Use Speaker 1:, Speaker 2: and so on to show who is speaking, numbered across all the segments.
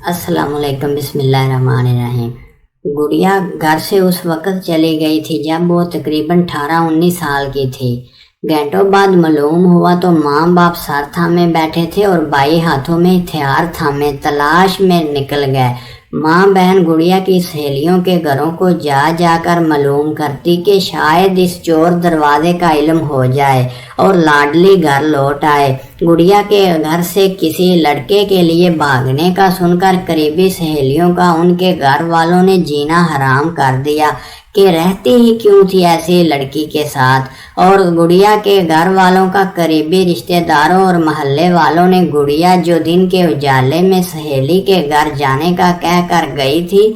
Speaker 1: अस्सलाम वालेकुम, बिस्मिल्लाहिर्रहमानिर्रहीम। गुड़िया घर से उस वक़्त चली गई थी जब वो तकरीबन 18-19 साल की थी। घंटों बाद मालूम हुआ तो माँ बाप सर थामे बैठे थे और भाई हाथों में हथियार थामे तलाश में निकल गए। माँ बहन गुड़िया की सहेलियों के घरों को जा जाकर मालूम करती कि शायद इस चोर दरवाजे का इल्म हो जाए और लाडली घर लौट आए। गुड़िया के घर से किसी लड़के के लिए भागने का सुनकर करीबी सहेलियों का उनके घर वालों ने जीना हराम कर दिया कि रहती ही क्यों थी ऐसी लड़की के साथ। और गुड़िया के घर वालों का करीबी रिश्तेदारों और मोहल्ले वालों ने गुड़िया जो दिन के उजाले में सहेली के घर जाने का कह कर गई थी,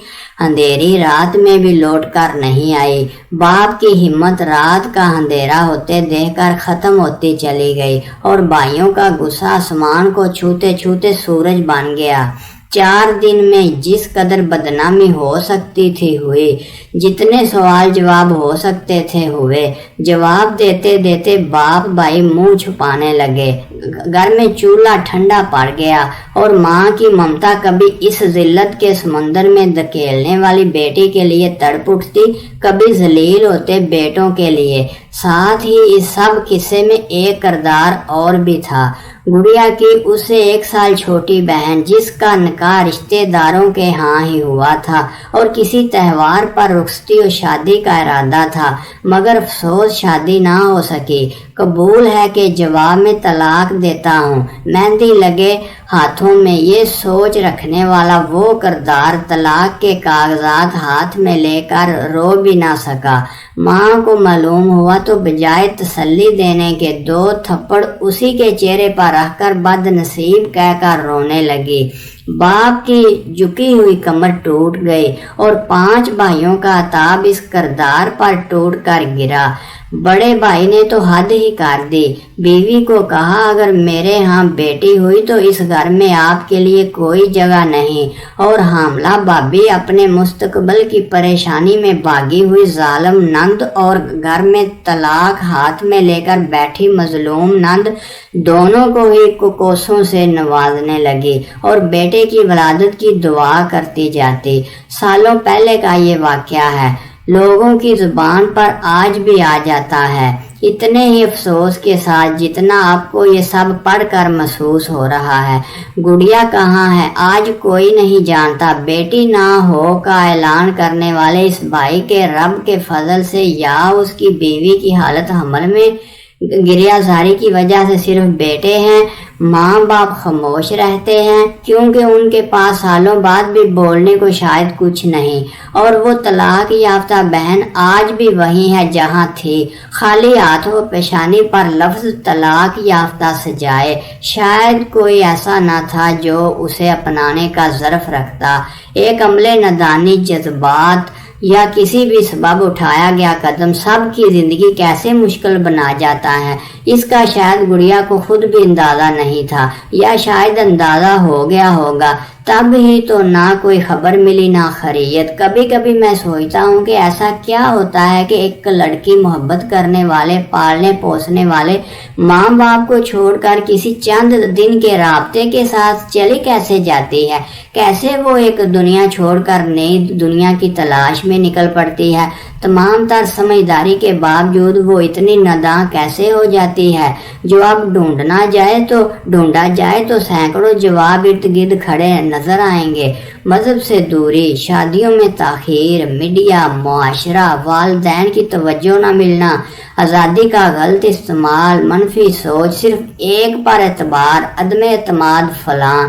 Speaker 1: अंधेरी रात में भी लौट कर नहीं आई। बाप की हिम्मत रात का अंधेरा होते देखकर खत्म होती चली गई और भाइयों का गुस्सा आसमान को छूते छूते सूरज बन गया। 4 दिन में जिस कदर बदनामी हो सकती थी हुई, जितने सवाल जवाब हो सकते थे हुए। जवाब देते देते बाप भाई मुंह छुपाने लगे। घर में चूल्हा ठंडा पड़ गया और माँ की ममता कभी इस जिल्लत के समंदर में धकेलने वाली बेटी के लिए तड़प उठती, कभी जलील होते बेटों के लिए। साथ ही इस सब किस्से में एक किरदार और भी था, गुड़िया की उससे 1 साल छोटी बहन, जिसका निकाह रिश्तेदारों के यहाँ ही हुआ था और किसी त्योहार पर रुखसती और शादी का इरादा था, मगर अफसोस शादी ना हो सकी। कबूल है कि जवाब में तलाक देता हूँ। मेहंदी लगे हाथों में ये सोच रखने वाला वो किरदार तलाक के कागजात हाथ में लेकर रो भी ना सका। माँ को मालूम हुआ तो बजाय तसल्ली देने के 2 थप्पड़ उसी के चेहरे पर रखकर बदनसीब कहकर रोने लगी। बाप की झुकी हुई कमर टूट गई और 5 भाइयों का ताब इस किरदार पर टूट कर गिरा। बड़े भाई ने तो हद ही कर दी। बीवी को कहा, अगर मेरे यहाँ बेटी हुई तो इस घर में आपके लिए कोई जगह नहीं। और हामला भाभी अपने मुस्तकबल की परेशानी में भागी हुई जालिम नंद और घर में तलाक हाथ में लेकर बैठी मजलूम नंद, दोनों को ही कुकोसों से नवाजने लगी और बेटे की वलादत की दुआ करती जाती। सालों पहले का ये वाकया है, लोगों की जुबान पर आज भी आ जाता है, इतने ही अफसोस के साथ जितना आपको ये सब पढ़कर महसूस हो रहा है। गुड़िया कहाँ है आज कोई नहीं जानता। बेटी ना हो का ऐलान करने वाले इस भाई के रब के फजल से या उसकी बीवी की हालत हमल में गिरियाजारी की वजह से सिर्फ बेटे हैं, माँ बाप खामोश रहते हैं क्योंकि उनके पास सालों बाद भी बोलने को शायद कुछ नहीं। और वो तलाक याफ्ता बहन आज भी वही है जहाँ थी, खाली हाथों पेशानी पर लफ्ज तलाक याफ्ता सजाए। शायद कोई ऐसा ना था जो उसे अपनाने का ज़र्फ रखता। एक अमले नदानी, जज्बात या किसी भी सबब उठाया गया कदम सबकी जिंदगी कैसे मुश्किल बना जाता है, इसका शायद गुड़िया को खुद भी अंदाजा नहीं था, या शायद अंदाजा हो गया होगा, तब ही तो ना कोई खबर मिली ना खैरियत। कभी कभी मैं सोचता हूँ कि ऐसा क्या होता है कि एक लड़की मोहब्बत करने वाले, पालने पोसने वाले माँ बाप को छोड़कर किसी चंद दिन के राब्ते के साथ चली कैसे जाती है, कैसे वो एक दुनिया छोड़कर नई दुनिया की तलाश में निकल पड़ती है। तमाम तर समझदारी के बावजूद वो इतनी नादां कैसे हो जाती है। जो अब ढूंढा जाए तो सैकड़ों जवाब इर्द गिर्द खड़े नजर आएंगे। मजहब से दूरी, शादियों में ताखीर, मीडिया, मुआशरा, वालिदैन की तवज्जो न मिलना, आज़ादी का गलत इस्तेमाल, मनफी सोच, सिर्फ एक पर एतबार, अदम एतमाद, फलां।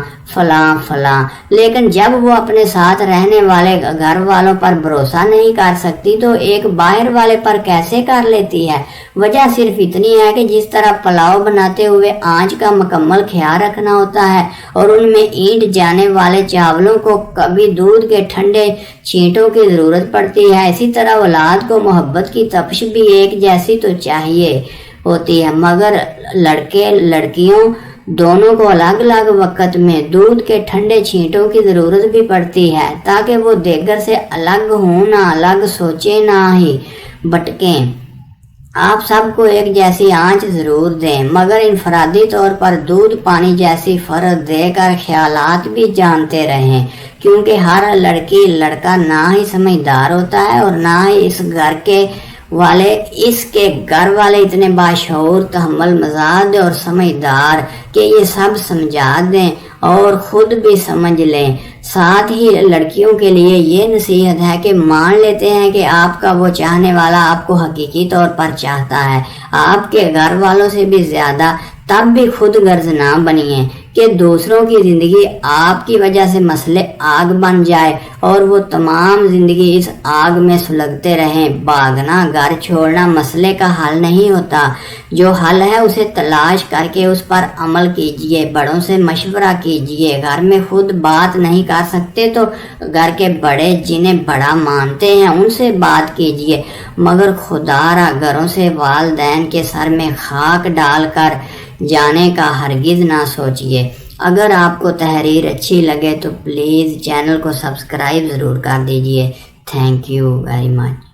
Speaker 1: लेकिन जब वो अपने साथ रहने वाले घर वालों पर भरोसा नहीं कर सकती तो एक बाहर वाले पर कैसे कर लेती है। वजह सिर्फ इतनी है कि जिस तरह पुलाव बनाते हुए आंच का मुकम्मल ख्याल रखना होता है और उनमें ईंट जाने वाले चावलों को कभी दूध के ठंडे छींटों की जरूरत पड़ती है, इसी तरह औलाद को मोहब्बत की तपश भी एक जैसी तो चाहिए होती है, मगर लड़के लड़कियों दोनों को अलग अलग वक्त में दूध के ठंडे छींटों की जरूरत भी पड़ती है ताकि वो देगर से अलग हों, ना अलग सोचे, ना ही भटकें। आप सबको एक जैसी आंच जरूर दें, मगर इनफरादी तौर पर दूध पानी जैसी फर्क देकर ख्यालात भी जानते रहें, क्योंकि हर लड़की लड़का ना ही समझदार होता है और ना ही इसके घर वाले इतने बाशऊर, तहम्मुल मजाज और समझदार कि ये सब समझा दें और खुद भी समझ लें। साथ ही लड़कियों के लिए ये नसीहत है कि मान लेते हैं कि आपका वो चाहने वाला आपको हकीकी तौर पर चाहता है आपके घर वालों से भी ज्यादा, तब भी खुद गर्ज ना बनिए कि दूसरों की जिंदगी आपकी वजह से मसले आग बन जाए और वो तमाम जिंदगी इस आग में सुलगते रहें। भागना, घर छोड़ना मसले का हल नहीं होता। जो हल है उसे तलाश करके उस पर अमल कीजिए, बड़ों से मशवरा कीजिए। घर में खुद बात नहीं कर सकते तो घर के बड़े जिन्हें बड़ा मानते हैं उनसे बात कीजिए, मगर खुदारा घरों से वालिदैन के सर में खाक डालकर जाने का हरगिज ना सोचिए। अगर आपको तहरीर अच्छी लगे तो प्लीज़ चैनल को सब्सक्राइब ज़रूर कर दीजिए। Thank you very much.